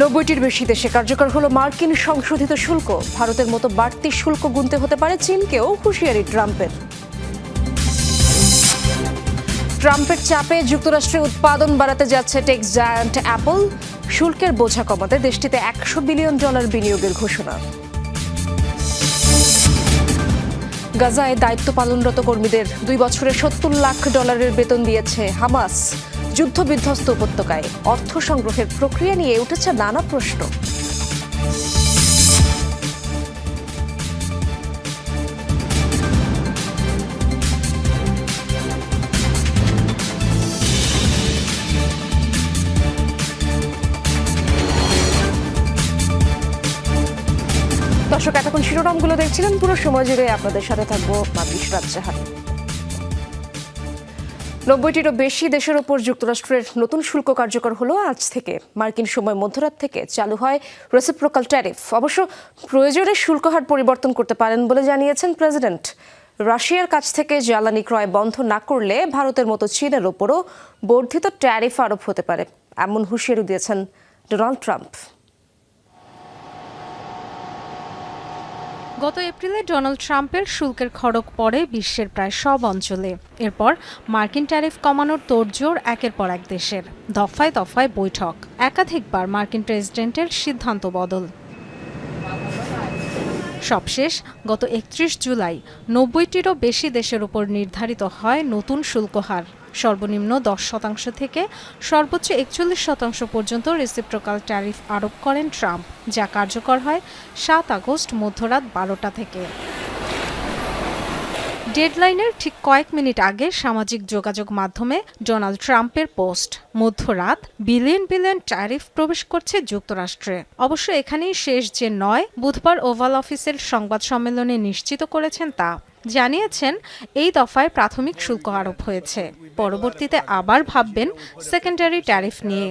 90টির বেশি দেশে কার্যকর হলো মার্কিন সংশোধিত শুল্ক। ভারতের মতো বাড়তি শুল্ক গুনতে হতে পারে চীনকেও, হুঁশিয়ারি ট্রাম্পের। ট্রাম্পের চাপে যুক্তরাষ্ট্রে উৎপাদন বাড়াতে যাচ্ছে টেক জায়ান্ট অ্যাপল। শুল্কের বোঝা কমাতে দেশটিতে $100 বিলিয়ন বিনিয়োগের ঘোষণা। গাজায় দায়িত্ব পালনরত কর্মীদের 2 বছরে $70 লাখ বেতন দিয়েছে হামাস। যুদ্ধবিধ্বস্ত উপত্যকায় অর্থ সংগ্রহের প্রক্রিয়া নিয়ে উঠেছে নানা প্রশ্ন। দর্শক, এতক্ষণ শিরোনামগুলো দেখছিলেন। পুরো সময় জুড়ে আপনাদের সাথে থাকবো মাবিশ রাজ্জাহান। 90টিরও বেশি দেশের ওপর যুক্তরাষ্ট্রের নতুন শুল্ক কার্যকর হলো আজ থেকে। মার্কিন সময় মধ্যরাত থেকে চালু হয় রেসিপ্রোকাল ট্যারিফ। অবশ্য প্রয়োজনে শুল্ক হার পরিবর্তন করতে পারেন বলে জানিয়েছেন প্রেসিডেন্ট। রাশিয়ার কাছ থেকে জ্বালানি ক্রয় বন্ধ না করলে ভারতের মতো চীনের ওপরও বর্ধিত ট্যারিফ আরোপ হতে পারে, এমন হুঁশিয়ারি দিয়েছেন ডোনাল্ড ট্রাম্প। গত এপ্রিলে ডোনাল্ড ট্রাম্পের শুল্কের খড়গ পড়ে বিশ্বের প্রায় সব অঞ্চলে। এরপর মার্কিন ট্যারিফ কমানোর তোড়জোড় একের পর এক দেশের। দফায় দফায় বৈঠক, একাধিকবার মার্কিন প্রেসিডেন্টের সিদ্ধান্ত বদল। সবশেষ গত 31 জুলাই 90টিরও বেশি দেশের উপর নির্ধারিত হয় নতুন শুল্ক হার। সর্বনিম্ন 10% থেকে সর্বোচ্চ 41% পর্যন্ত রেসিপ্রোকাল ট্যারিফ আরোপ করেন ট্রাম্প, যা কার্যকর হয় 7 আগস্ট মধ্যরাত 12টা থেকে। ডেডলাইনের ঠিক কয়েক মিনিট আগে সামাজিক যোগাযোগ মাধ্যমে ডোনাল্ড ট্রাম্পের পোস্ট, মধ্যরাত বিলিয়ন বিলিয়ন ট্যারিফ প্রবেশ করছে যুক্তরাষ্ট্রে। অবশ্য এখানেই শেষ যে নয়, বুধবার ওভাল অফিসের সংবাদ সম্মেলনে নিশ্চিত করেছেন তা। জানিয়েছেন এই দফায় প্রাথমিক শুল্ক আরোপ হয়েছে, পরবর্তীতে আবার ভাববেন সেকেন্ডারি ট্যারিফ নিয়ে।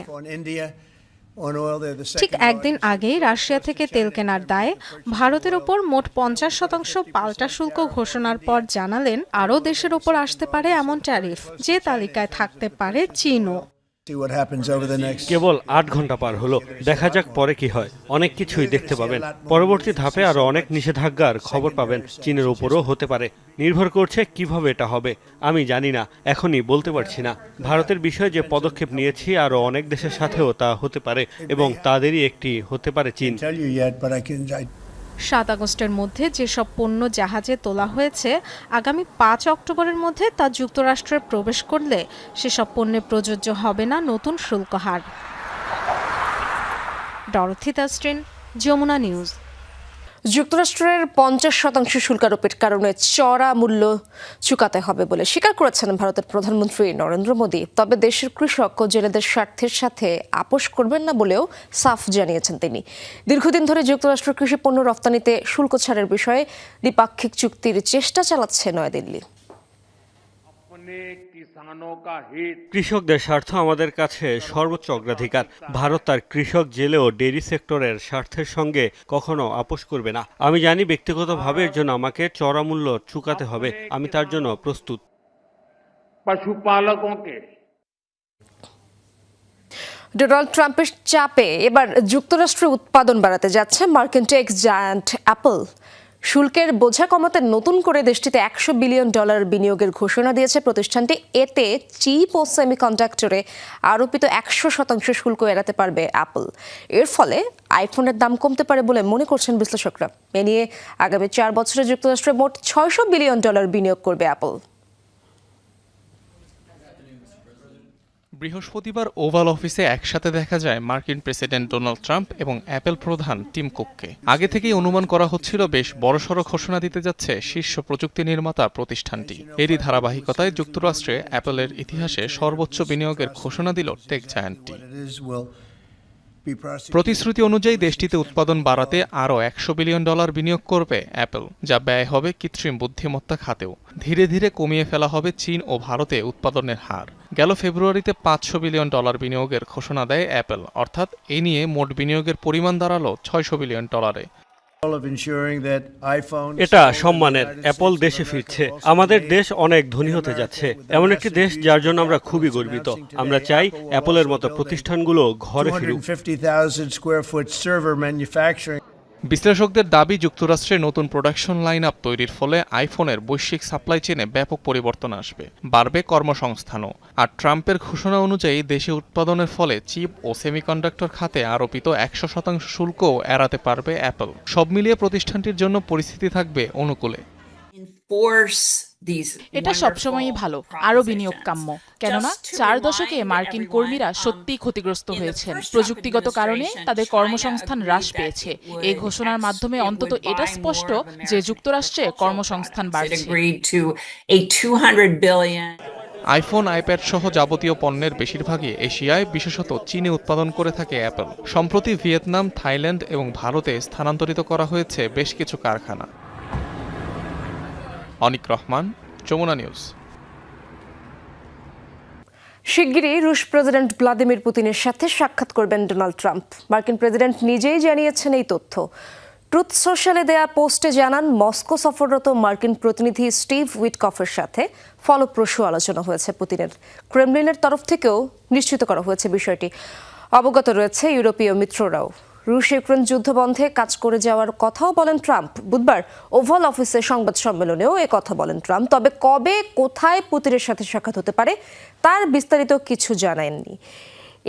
ঠিক একদিন আগেই রাশিয়া থেকে তেল কেনার দায়ে ভারতের ওপর মোট 50% পাল্টা শুল্ক ঘোষণার পর জানালেন আরও দেশের ওপর আসতে পারে এমন ট্যারিফ, যে তালিকায় থাকতে পারে চীনও। কেবল 8 ঘন্টা পার হলো, দেখা যাক পরে কি হয়। অনেক কিছুই দেখতে পাবেন। পরবর্তী ধাপে আরো অনেক নিষেধাজ্ঞার খবর পাবেন। চীনের উপরও হতে পারে। নির্ভর করছে কিভাবে এটা হবে। আমি জানি না, এখনই বলতে পারছি না। ভারতের বিষয়ে যে পদক্ষেপ নিয়েছি আরো অনেক দেশের সাথেও তা হতে পারে, এবং তাদেরই একটি হতে পারে চীন। 7 আগস্টের মধ্যে যেসব পণ্য জাহাজে তোলা হয়েছে, আগামী 5 অক্টোবরের মধ্যে তা যুক্তরাষ্ট্রে প্রবেশ করলে সেসব পণ্যে প্রযোজ্য হবে না নতুন শুল্ক হার। ডরথি তাস্ট্রিন, যমুনা নিউজ। যুক্তরাষ্ট্রের 50% শুল্ক আরোপের কারণে চড়া মূল্য চুকাতে হবে বলে স্বীকার করেছেন ভারতের প্রধানমন্ত্রী নরেন্দ্র মোদী। তবে দেশের কৃষক ও জেলেদের স্বার্থের সাথে আপোষ করবেন না বলেও সাফ জানিয়েছেন তিনি। দীর্ঘদিন ধরে যুক্তরাষ্ট্র কৃষি পণ্য রফতানিতে শুল্ক ছাড়ের বিষয়ে দ্বিপাক্ষিক চুক্তির চেষ্টা চালাচ্ছে নয়াদিল্লি। কৃষকদের স্বার্থ আমাদের কাছে সর্বোচ্চ অগ্রাধিকার। ভারত তার কৃষক, জেলে ও ডেইরি সেক্টরের স্বার্থের সঙ্গে কখনো আপোষ করবে না। আমি জানি ব্যক্তিগতভাবে এর জন্য আমাকে চড়া মূল্য চুকাতে হবে। আমি তার জন্য প্রস্তুত। ডোনাল্ড ট্রাম্পের চাপে এবার যুক্তরাষ্ট্রে উৎপাদন বাড়াতে যাচ্ছে মার্কিন টেক জায়ান্ট অ্যাপল। শুল্কের বোঝা কমাতে নতুন করে দেশটিতে $100 বিলিয়ন বিনিয়োগের ঘোষণা দিয়েছে প্রতিষ্ঠানটি। এতে চিপ ও সেমিকন্ডাক্টরে আরোপিত 100% শুল্ক এড়াতে পারবে অ্যাপল। এর ফলে আইফোনের দাম কমতে পারে বলে মনে করছেন বিশ্লেষকরা। এ নিয়ে আগামী 4 বছরে যুক্তরাষ্ট্রে মোট $600 বিলিয়ন বিনিয়োগ করবে অ্যাপল। বৃহস্পতিবার ওভাল অফিসে একসাথে দেখা যায় মার্কিন প্রেসিডেন্ট ডোনাল্ড ট্রাম্প এবং অ্যাপল প্রধান টিম কুককে। আগে থেকেই অনুমান করা হচ্ছিল বেশ বড়সড় ঘোষণা দিতে যাচ্ছে শীর্ষ প্রযুক্তি নির্মাতা প্রতিষ্ঠানটি। এরই ধারাবাহিকতায় যুক্তরাষ্ট্রে অ্যাপলের ইতিহাসে সর্বোচ্চ বিনিয়োগের ঘোষণা দিল টেক জায়ান্টটি। প্রতিশ্রুতি অনুযায়ী দেশটিতে উৎপাদন বাড়াতে আরও $100 বিলিয়ন বিনিয়োগ করবে অ্যাপল, যা ব্যয় হবে কৃত্রিম বুদ্ধিমত্তা খাতেও। ধীরে ধীরে কমিয়ে ফেলা হবে চীন ও ভারতে উৎপাদনের হার। গেল ফেব্রুয়ারিতে $500 বিলিয়ন বিনিয়োগের ঘোষণা দেয় অ্যাপল, অর্থাৎ এ নিয়ে মোট বিনিয়োগের পরিমাণ দাঁড়ালো $600 বিলিয়ন। এটা সম্মানের, অ্যাপল দেশে ফিরছে। আমাদের দেশ অনেক ধনী হতে যাচ্ছে, এমন একটি দেশ যার জন্য আমরা খুবই গর্বিত। আমরা চাই অ্যাপলের মতো প্রতিষ্ঠানগুলো ঘরে ফিরুক। বিশ্লেষকদের দাবি, যুক্তরাষ্ট্রের নতুন প্রোডাকশন লাইন আপ তৈরির ফলে আইফোনের বৈশ্বিক সাপ্লাই চেনে ব্যাপক পরিবর্তন আসবে, বাড়বে কর্মসংস্থানও। আর ট্রাম্পের ঘোষণা অনুযায়ী দেশে উৎপাদনের ফলে চিপ ও সেমিকন্ডাক্টর খাতে আরোপিত ১০০% শুল্কও এড়াতে পারবে অ্যাপল। সব মিলিয়ে প্রতিষ্ঠানটির জন্য পরিস্থিতি থাকবে অনুকূলে। এটা সবসময়ই ভালো, আরও বিনিয়োগ কাম্য। কেননা 4 দশকে মার্কিন কর্মীরা সত্যিই ক্ষতিগ্রস্ত হয়েছেন। প্রযুক্তিগত কারণে তাদের কর্মসংস্থান হ্রাস পেয়েছে। এই ঘোষণার মাধ্যমে অন্তত এটা স্পষ্ট যে যুক্তরাষ্ট্রে কর্মসংস্থান বাড়ছে। আইফোন, আইপ্যাড সহ যাবতীয় পণ্যের বেশিরভাগই এশিয়ায়, বিশেষত চীনে উৎপাদন করে থাকে অ্যাপল। সম্প্রতি ভিয়েতনাম, থাইল্যান্ড এবং ভারতে স্থানান্তরিত করা হয়েছে বেশ কিছু কারখানা। অনিক রহমান, যমুনা নিউজ। শিগগিরই রুশ প্রেসিডেন্ট ভ্লাদিমির পুতিনের সাথে সাক্ষাৎ করবেন ডোনাল্ড ট্রাম্প। মার্কিন প্রেসিডেন্ট নিজেই জানিয়েছেন এই তথ্য। ট্রুথ সোশ্যালে দেয়া পোস্টে জানান, মস্কো সফররত মার্কিন প্রতিনিধি স্টিভ উইটকফের সাথে ফলপ্রসূ আলোচনা হয়েছে পুতিনের। ক্রেমলিনের তরফ থেকেও নিশ্চিত করা হয়েছে বিষয়টি। অবগত রয়েছে ইউরোপীয় মিত্ররাও। রুশ ইউক্রেন যুদ্ধ বন্ধে কাজ করে যাওয়ার কথাও বলেন ট্রাম্প। বুধবার ওভাল অফিসে সংবাদ সম্মেলনেও এ কথা বলেন ট্রাম্প। তবে কবে, কোথায় পুতিনের সাথে সাক্ষাৎ হতে পারে তার বিস্তারিত কিছু জানাননি।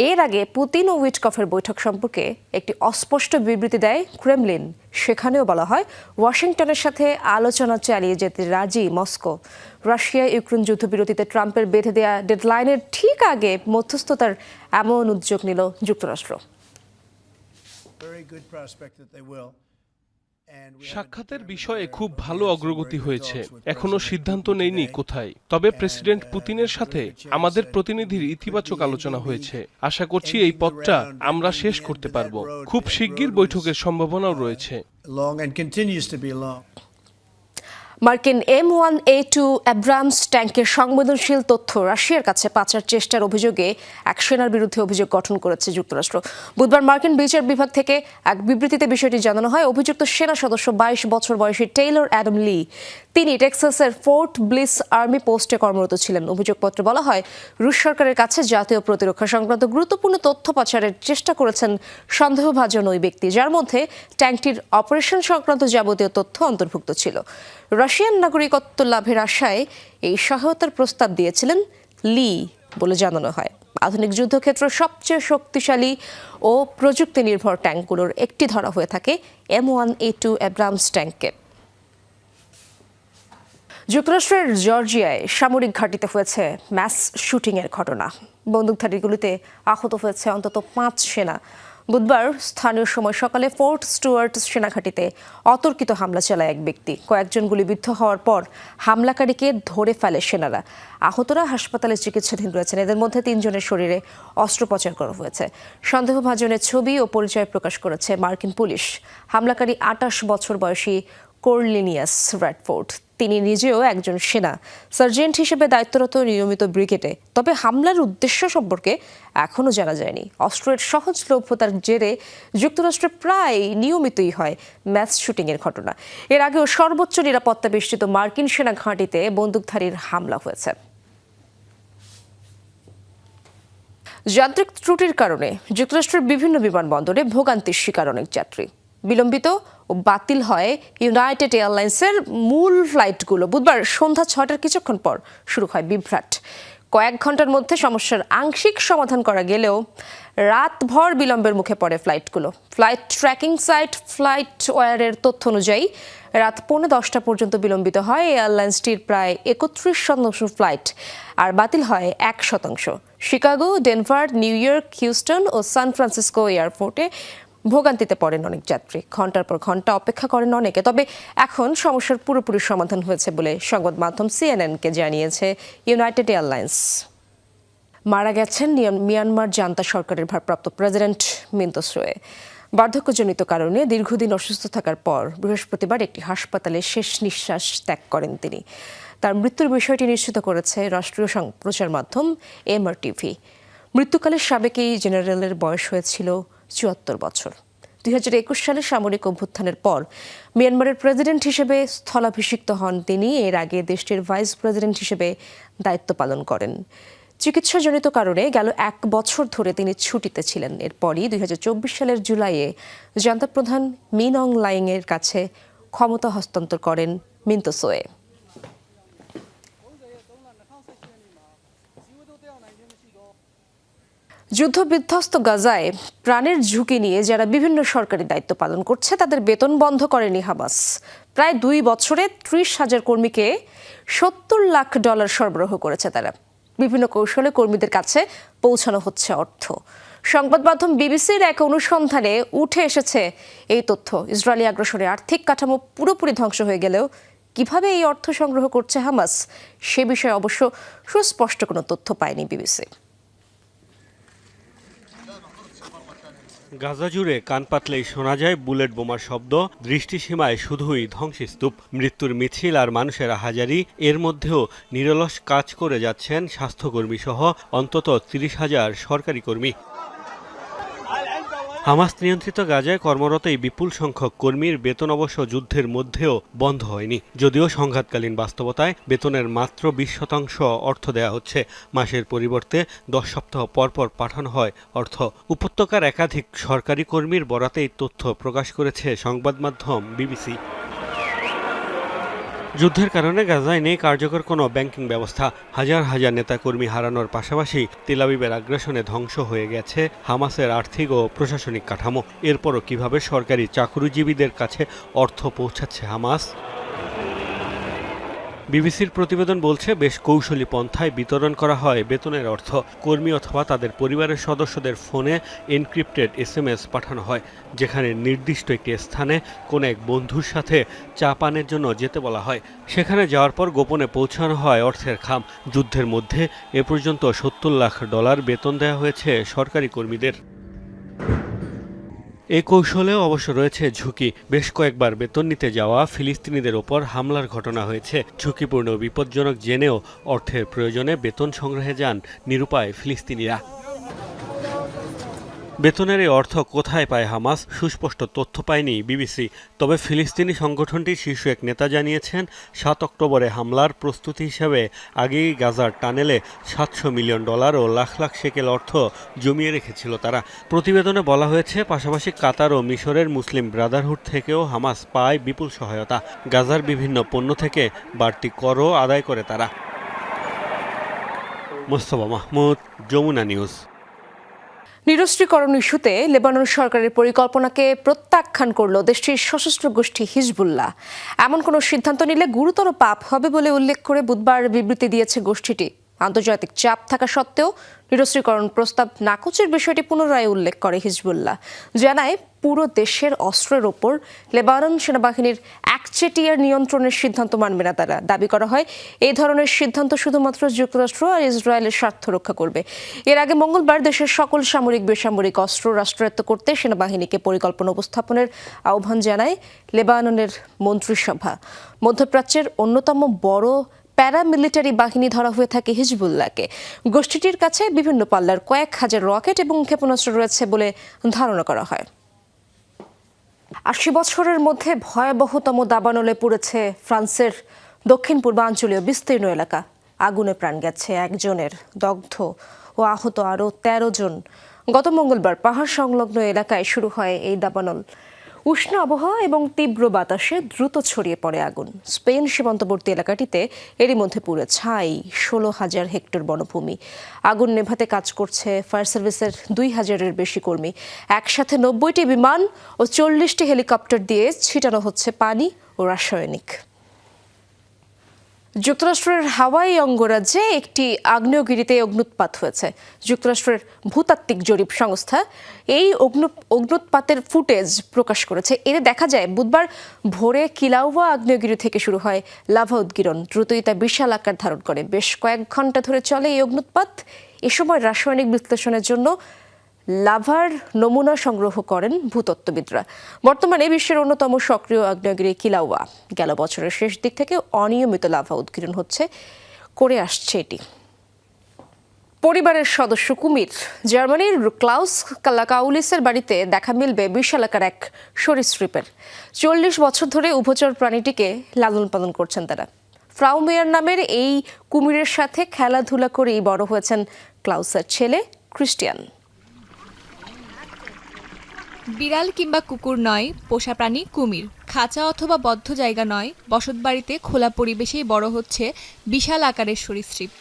এর আগে পুতিন ও উইটকফের বৈঠক সম্পর্কে একটি অস্পষ্ট বিবৃতি দেয় ক্রেমলিন। সেখানেও বলা হয়, ওয়াশিংটনের সাথে আলোচনা চালিয়ে যেতে রাজি মস্কো। রাশিয়া ইউক্রেন যুদ্ধবিরতিতে ট্রাম্পের বেঁধে দেয়া ডেডলাইনের ঠিক আগে মধ্যস্থতার এমন উদ্যোগ নিল যুক্তরাষ্ট্র। সাক্ষাতের বিষয়ে খুব ভালো অগ্রগতি হয়েছে। এখনো সিদ্ধান্ত নেইনি কোথায়, তবে প্রেসিডেন্ট পুতিনের সাথে আমাদের প্রতিনিধির ইতিবাচক আলোচনা হয়েছে। আশা করছি এই পথটা আমরা শেষ করতে পারব। খুব শিগগির বৈঠকের সম্ভাবনাও রয়েছে। মার্কিন M1A2 অ্যাব্রামস ট্যাঙ্কের সংবেদনশীল তথ্য রাশিয়ার কাছে পাচার চেষ্টার অভিযোগে এক সেনার বিরুদ্ধে অভিযোগ গঠন করেছে যুক্তরাষ্ট্র। বুধবার মার্কিন বিচার বিভাগ থেকে এক বিবৃতিতে বিষয়টি জানানো হয়। অভিযুক্ত সেনা সদস্য 22 বছর বয়সী টেইলর অ্যাডাম লি। তিনি টেক্সাসের ফোর্ট ব্লিস আর্মি পোস্টে কর্মরত ছিলেন। অভিযোগপত্রে বলা হয়, রুশ সরকারের কাছে জাতীয় প্রতিরক্ষা সংক্রান্ত গুরুত্বপূর্ণ তথ্য পাচারের চেষ্টা করেছেন সন্দেহভাজন ওই ব্যক্তি, যার মধ্যে ট্যাঙ্কটির অপারেশন সংক্রান্ত যাবতীয় তথ্য অন্তর্ভুক্ত ছিল। রাশিয়ান নাগরিকত্ব লাভের আশায় এই সহায়তার প্রস্তাব দিয়েছিলেন লি বলে জানানো হয়। আধুনিক যুদ্ধক্ষেত্র সবচেয়ে শক্তিশালী ও প্রযুক্তি নির্ভর ট্যাঙ্কগুলোর একটি ধরা হয়ে থাকে M1A2 অ্যাব্রামস ট্যাঙ্ককে। যুক্তরাষ্ট্রের জর্জিয়ায় সামরিক ঘাঁটিতে হয়েছে ম্যাস শুটিংয়ের ঘটনা। বন্দুকধারীগুলিতে আহত হয়েছে অন্তত 5 সেনা। বুধবার স্থানীয় সময় সকালে ফোর্ট স্টুয়ার্ট সেনাঘাঁটিতে অতর্কিত হামলা চালায় এক ব্যক্তি। কয়েকজন গুলিবিদ্ধ হওয়ার পর হামলাকারীকে ধরে ফেলে সেনারা। আহতরা হাসপাতালে চিকিৎসাধীন রয়েছেন। এদের মধ্যে 3 জনের শরীরে অস্ত্রোপচার করা হয়েছে। সন্দেহভাজনের ছবি ও পরিচয় প্রকাশ করেছে মার্কিন পুলিশ। হামলাকারী 28 বছর বয়সী কর্লিনিয়াস র্যাডফোর্ড। তিনি নিজেও একজন সেনা, সার্জেন্ট হিসেবে দায়িত্বরত নিয়মিত ব্রিগেডে। তবে হামলার উদ্দেশ্য সম্পর্কে এখনও জানা যায়নি। অস্ত্রের সহজলভ্যতার জেরে যুক্তরাষ্ট্রে প্রায় নিয়মিতই হয় ম্যাস শুটিংয়ের ঘটনা। এর আগেও সর্বোচ্চ নিরাপত্তা বেষ্টিত মার্কিন সেনা ঘাঁটিতে বন্দুকধারীর হামলা হয়েছে। যান্ত্রিক ত্রুটির কারণে যুক্তরাষ্ট্রের বিভিন্ন বিমানবন্দরে ভোগান্তির শিকার অনেক যাত্রী। বিলম্বিত ও বাতিল হয় ইউনাইটেড এয়ারলাইন্সের মূল ফ্লাইটগুলো। বুধবার সন্ধ্যা 6টার কিছুক্ষণ পর শুরু হয় বিভ্রাট। কয়েক ঘন্টার মধ্যে সমস্যার আংশিক সমাধান করা গেলেও রাতভর বিলম্বের মুখে পড়ে ফ্লাইটগুলো। ফ্লাইট ট্র্যাকিং সাইট ফ্লাইট ওয়্যারের তথ্য অনুযায়ী রাত 10:45 পর্যন্ত বিলম্বিত হয় এয়ারলাইন্সটির প্রায় 31% ফ্লাইট, আর বাতিল হয় 1%। Chicago, Denver, New York, Houston ও সান ফ্রান্সিসকো এয়ারপোর্টে ভোগান্তিতে পড়েন অনেক যাত্রী। ঘন্টার পর ঘন্টা অপেক্ষা করেন অনেকে। তবে এখন সমস্যার পুরোপুরি সমাধান হয়েছে বলে সংবাদ মাধ্যম CNN-কে জানিয়েছে ইউনাইটেড এয়ারলাইন্স। মারা গেছেন মিয়ানমার জান্তা সরকারের ভারপ্রাপ্ত প্রেসিডেন্ট মিন্তো সোয়ে। বার্ধক্যজনিত কারণে দীর্ঘদিন অসুস্থ থাকার পর বৃহস্পতিবার একটি হাসপাতালে শেষ নিঃশ্বাস ত্যাগ করেন তিনি। তার মৃত্যুর বিষয়টি নিশ্চিত করেছে রাষ্ট্রীয় প্রচার মাধ্যম MRTV। মৃত্যুকালে সাবেক এই জেনারেলের বয়স হয়েছিল 74 বছর। 2021 সালে সামরিক অভ্যুত্থানের পর মিয়ানমারের প্রেসিডেন্ট হিসেবে স্থলাভিষিক্ত হন তিনি। এর আগে দেশটির ভাইস প্রেসিডেন্ট হিসেবে দায়িত্ব পালন করেন। চিকিৎসাজনিত কারণে গেল 1 বছর ধরে তিনি ছুটিতে ছিলেন। এরপরই 2024 সালের জুলাইয়ে জান্তা প্রধান মিন অং লাইং এর কাছে ক্ষমতা হস্তান্তর করেন মিন্তসোয়ে। যুদ্ধবিধ্বস্ত গাজায় প্রাণের ঝুঁকি নিয়ে যারা বিভিন্ন সরকারি দায়িত্ব পালন করছে তাদের বেতন বন্ধ করেনি হামাস। প্রায় 2 বছরে 30,000 কর্মীকে $70 লাখ সরবরাহ করেছে তারা। বিভিন্ন কৌশলে কর্মীদের কাছে পৌঁছানো হচ্ছে অর্থ। সংবাদ মাধ্যম বিবিসির এক অনুসন্ধানে উঠে এসেছে এই তথ্য। ইসরায়েলি আগ্রাসনে আর্থিক কাঠামো পুরোপুরি ধ্বংস হয়ে গেলেও কিভাবে এই অর্থ সংগ্রহ করছে হামাস সে বিষয়ে অবশ্য সুস্পষ্ট কোনো তথ্য পায়নি বিবিসি। গাজা জুড়ে কান পাতলেই শোনা যায় বুলেট বোমার শব্দ, দৃষ্টিসীমায় শুধুই ধ্বংসস্তূপ, মৃত্যুর মিছিল আর মানুষের হাজারি। এর মধ্যেও নিরলস কাজ করে যাচ্ছেন স্বাস্থ্যকর্মী সহ অন্তত 30,000 সরকারি কর্মী। হামাস নিয়ন্ত্রিত গাজায় কর্মরত এই বিপুল সংখ্যক কর্মীর বেতন অবশ্য যুদ্ধের মধ্যেও বন্ধ হয়নি। যদিও সংঘাতকালীন বাস্তবতায় বেতনের মাত্র 20% অর্থ দেয়া হচ্ছে। মাসের পরিবর্তে 10 সপ্তাহ পরপর পাঠানো হয় অর্থ। উপত্যকার একাধিক সরকারি কর্মীর বরাতে এই তথ্য প্রকাশ করেছে সংবাদ মাধ্যম বিবিসি। যুদ্ধের কারণে গাজায় নেই কার্যকর কোনো ব্যাংকিং ব্যবস্থা। হাজার হাজার নেতাকর্মী হারানোর পাশাপাশি তেল আবিবের আগ্রাসনে ধ্বংস হয়ে গেছে হামাসের আর্থিক ও প্রশাসনিক কাঠামো। এরপরও কিভাবে সরকারি চাকরিজীবীদের কাছে অর্থ পৌঁছাচ্ছে হামাস? বিবিসির প্রতিবেদন বলছে বেশ কৌশলী পন্থায় বিতরণ করা হয় বেতনের অর্থ। কর্মী অথবা তাদের পরিবারের সদস্যদের ফোনে এনক্রিপ্টেড SMS পাঠানো হয়, যেখানে নির্দিষ্ট একটি স্থানে কোনো এক বন্ধুর সাথে চা পানের জন্য যেতে বলা হয়। সেখানে যাওয়ার পর গোপনে পৌঁছানো হয় অর্থের খাম। যুদ্ধের মধ্যে এ পর্যন্ত $70 লাখ বেতন দেওয়া হয়েছে সরকারি কর্মীদের। এই কৌশলেও অবশ্য রয়েছে ঝুঁকি। বেশ কয়েকবার বেতন নিতে যাওয়া ফিলিস্তিনিদের ওপর হামলার ঘটনা হয়েছে। ঝুঁকিপূর্ণ ও বিপজ্জনক জেনেও অর্থের প্রয়োজনে বেতন সংগ্রহে যান নিরুপায় ফিলিস্তিনিরা। বেতনের এই অর্থ কোথায় পায় হামাস সুস্পষ্ট তথ্য পায়নি বিবিসি। তবে ফিলিস্তিনি সংগঠনটির শীর্ষ এক নেতা জানিয়েছেন 7 অক্টোবরে হামলার প্রস্তুতি হিসেবে আগেই গাজার টানেলে $700 মিলিয়ন ও লাখ লাখ শেকেল অর্থ জমিয়ে রেখেছিল তারা। প্রতিবেদনে বলা হয়েছে পাশাপাশি কাতার ও মিশরের মুসলিম ব্রাদারহুড থেকেও হামাস পায় বিপুল সহায়তা। গাজার বিভিন্ন পণ্য থেকে বাড়তি করও আদায় করে তারা। মোস্তফা মাহমুদ, যমুনা নিউজ। নিরস্ত্রীকরণ ইস্যুতে লেবানন সরকারের পরিকল্পনাকে প্রত্যাখ্যান করল দেশটির সশস্ত্র গোষ্ঠী হিজবুল্লাহ। এমন কোনো সিদ্ধান্ত নিলে গুরুতর পাপ হবে বলে উল্লেখ করে বুধবার বিবৃতি দিয়েছে গোষ্ঠীটি। আন্তর্জাতিক চাপ থাকা সত্ত্বেও নিরস্ত্রীকরণ প্রস্তাব নাকচের বিষয়টি পুনরায় উল্লেখ করে হিজবুল্লাহ। জানায় পুরো দেশের অস্ত্রের ওপর লেবানন সেনাবাহিনীর একচেটিয়ার নিয়ন্ত্রণের সিদ্ধান্ত মানবে না তারা। দাবি করা হয় এই ধরনের সিদ্ধান্ত শুধুমাত্র যুক্তরাষ্ট্র আর ইসরায়েলের স্বার্থ রক্ষা করবে। এর আগে মঙ্গলবার দেশের সকল সামরিক বেসামরিক অস্ত্র রাষ্ট্রায়ত্ত করতে সেনাবাহিনীকে পরিকল্পনা উপস্থাপনের আহ্বান জানায় লেবাননের মন্ত্রিসভা। মধ্যপ্রাচ্যের অন্যতম বড় প্যারামিলিটারি বাহিনী ধরা হয়ে থাকে হিজবুল্লাহকে। গোষ্ঠীটির কাছে বিভিন্ন পাল্লার কয়েক হাজার রকেট এবং ক্ষেপণাস্ত্র রয়েছে বলে ধারণা করা হয়। 80 বছরের মধ্যে ভয়াবহতম দাবানলে পুড়েছে ফ্রান্সের দক্ষিণ পূর্বাঞ্চলীয় বিস্তীর্ণ এলাকা। আগুনে প্রাণ গেছে একজনের, দগ্ধ ও আহত আরও 13 জন। গত মঙ্গলবার পাহাড় সংলগ্ন এলাকায় শুরু হয় এই দাবানল। উষ্ণ আবহাওয়া এবং তীব্র বাতাসে দ্রুত ছড়িয়ে পড়ে আগুন। স্পেন সীমান্তবর্তী এলাকাটিতে এরই মধ্যে পুড়ে ছাই 16,000 হেক্টর বনভূমি। আগুন নেভাতে কাজ করছে ফায়ার সার্ভিসের 2,000-এর বেশি কর্মী। একসাথে 90টি বিমান ও 40টি হেলিকপ্টার দিয়ে ছিটানো হচ্ছে পানি ও রাসায়নিক। যুক্তরাষ্ট্রের হাওয়াই অঙ্গরাজ্যে একটি আগ্নেয়গিরিতে অগ্নুৎপাত হয়েছে। যুক্তরাষ্ট্রের ভূতাত্ত্বিক জরিপ সংস্থা এই অগ্নুৎপাতের ফুটেজ প্রকাশ করেছে। এতে দেখা যায় বুধবার ভোরে কিলাউয়া আগ্নেয়গিরি থেকে শুরু হয় লাভা উদ্গীরণ। দ্রুতই তা বিশাল আকার ধারণ করে। বেশ কয়েক ঘন্টা ধরে চলে এই অগ্নুৎপাত। এ সময় রাসায়নিক বিশ্লেষণের জন্য লাভার নমুনা সংগ্রহ করেন ভূতত্ত্ববিদরা। বর্তমানে বিশ্বের অন্যতম সক্রিয় আগ্নেয়গিরি কিলাউয়া। গেল বছরের শেষ দিক থেকে অনিয়মিত লাভা উদ্গীরণ করে আসছে এটি। পরিবারের সদস্য কুমির। জার্মানির ক্লাউস কাউলিসের বাড়িতে দেখা মিলবে বিশালাকার এক সরীসৃপের। 40 বছর ধরে উভচর প্রাণীটিকে লালন পালন করছেন তারা। ফ্রাউ মেয়ার নামের এই কুমিরের সাথে খেলাধুলা করেই বড় হয়েছেন ক্লাউসের ছেলে ক্রিস্টিয়ান। বিড়াল কিংবা কুকুর নয়, পোষা প্রাণী কুমির। খাঁচা অথবা বদ্ধ জায়গা নয়, বসতবাড়িতে খোলা পরিবেশেই বড় হচ্ছে বিশাল আকারের সরীসৃপ।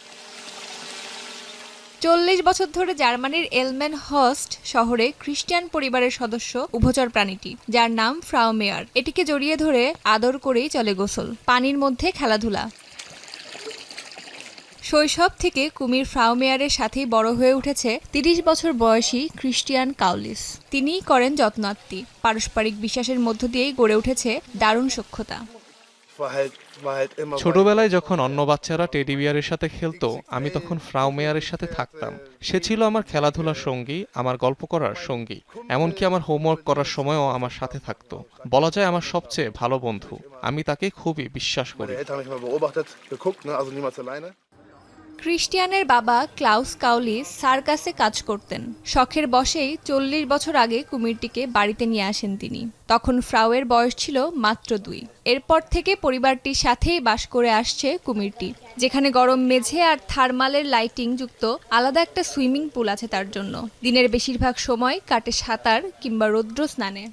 40 বছর ধরে জার্মানির এলমেন হস্ট শহরে ক্রিস্টিয়ান পরিবারের সদস্য উভচর প্রাণীটি, যার নাম ফ্রাউ মেয়ার। এটিকে জড়িয়ে ধরে আদর করেই চলে গোসল, পানির মধ্যে খেলাধুলা। শৈশব থেকে কুমির ফ্রাউ মেয়ারের সাথেই বড় হয়ে উঠেছে 30 বছর বয়সী ক্রিস্টিয়ান কাউলিস। তিনিই করেন যত্নার্তি। পারস্পরিক বিশ্বাসের মধ্য দিয়েই গড়ে উঠেছে দারুণ সখ্যতা। ছোটবেলায় যখন অন্য বাচ্চারা টেডি বিয়ারের সাথে খেলতো, আমি তখন ফ্রাউ মেয়ারের সাথে থাকতাম। সে ছিল আমার খেলাধুলার সঙ্গী, আমার গল্প করার সঙ্গী, এমনকি আমার হোমওয়ার্ক করার সময়ও আমার সাথে থাকতো। বলা যায় আমার সবচেয়ে ভালো বন্ধু। আমি তাকে খুবই বিশ্বাস করি। ক্রিস্টিয়ানের বাবা ক্লাউস কাউলিস সার্কাসে কাজ করতেন। শখের বশেই 40 বছর আগে কুমিরটিকে বাড়িতে নিয়ে আসেন তিনি। তখন ফ্রাউয়ের বয়স ছিল মাত্র 2। এরপর থেকে পরিবারটির সাথেই বাস করে আসছে কুমিরটি, যেখানে গরম মেঝে আর থার্মালের লাইটিং যুক্ত আলাদা একটা সুইমিং পুল আছে তার জন্য। দিনের বেশিরভাগ সময় কাটে সাঁতার কিংবা রৌদ্র স্নানে।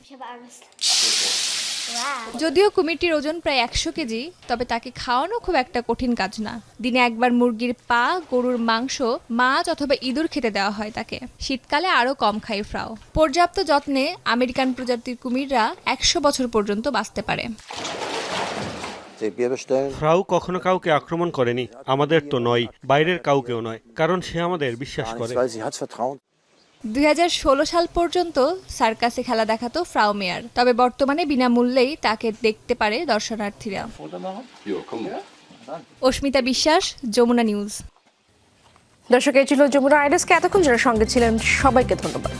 যদিও কুমিরটির ওজন প্রায় 100 কেজি, তবে তাকে খাওয়ানো খুব একটা কঠিন কাজ না। দিনে একবার মুরগির পা, গরুর মাংস, মাছ অথবা ইঁদুর খেতে দেওয়া হয় তাকে। শীতকালে আরও কম খায় ফ্রাউ। পর্যাপ্ত যত্নে আমেরিকান প্রজাতির কুমিররা 100 বছর পর্যন্ত বাঁচতে পারে। ফ্রাউ কখনো কাউকে আক্রমণ করেনি, আমাদের তো নয়, বাইরের কাউকেও নয়, কারণ সে আমাদের বিশ্বাস করে। 2016 সাল পর্যন্ত সার্কাসে খেলা দেখাতো ফ্রাউ মেয়ার, তবে বর্তমানে বিনামূল্যেই তাকে দেখতে পারে দর্শনার্থীরা। অস্মিতা বিশ্বাস, যমুনা নিউজ। দর্শক, এই ছিল যমুনা আইডেসকে এতক্ষণ যারা সঙ্গে ছিলেন সবাইকে ধন্যবাদ।